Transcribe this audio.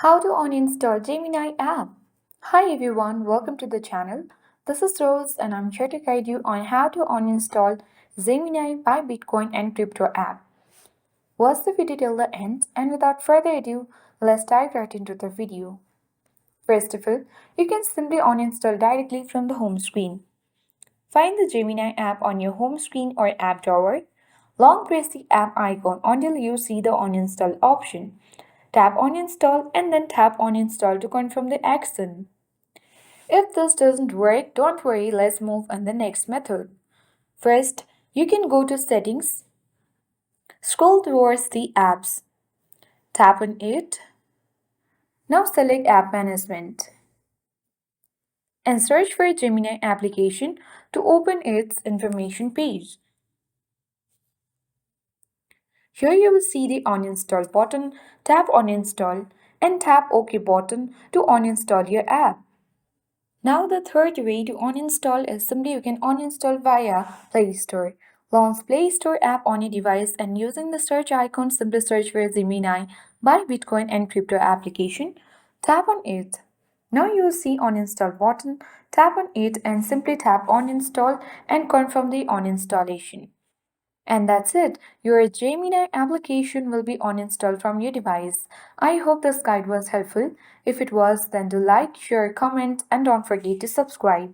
How to uninstall Gemini app. Hi everyone, welcome to the channel. This is Rose and I'm here to guide you on how to uninstall Gemini by Bitcoin and crypto app. Watch the video till the end and without further ado, let's dive right into the video. First of all, you can simply uninstall directly from the home screen. Find the Gemini app on your home screen or app drawer. Long press the app icon until you see the uninstall option. Tap on install and then tap on install to confirm the action. If this doesn't work, don't worry, let's move on the next method. First, you can go to settings, scroll towards the apps, tap on it. Now select app management and search for a Gemini application to open its information page. Here you will see the uninstall button, tap on install and tap OK button to uninstall your app. Now the third way to uninstall is simply you can uninstall via Play Store. Launch Play Store app on your device and using the search icon simply search for Gemini by Bitcoin and crypto application. Tap on it. Now you will see uninstall button. Tap on it and simply tap on install and confirm the uninstallation. And that's it. Your Gemini application will be uninstalled from your device. I hope this guide was helpful. If it was, then do like, share, comment, and don't forget to subscribe.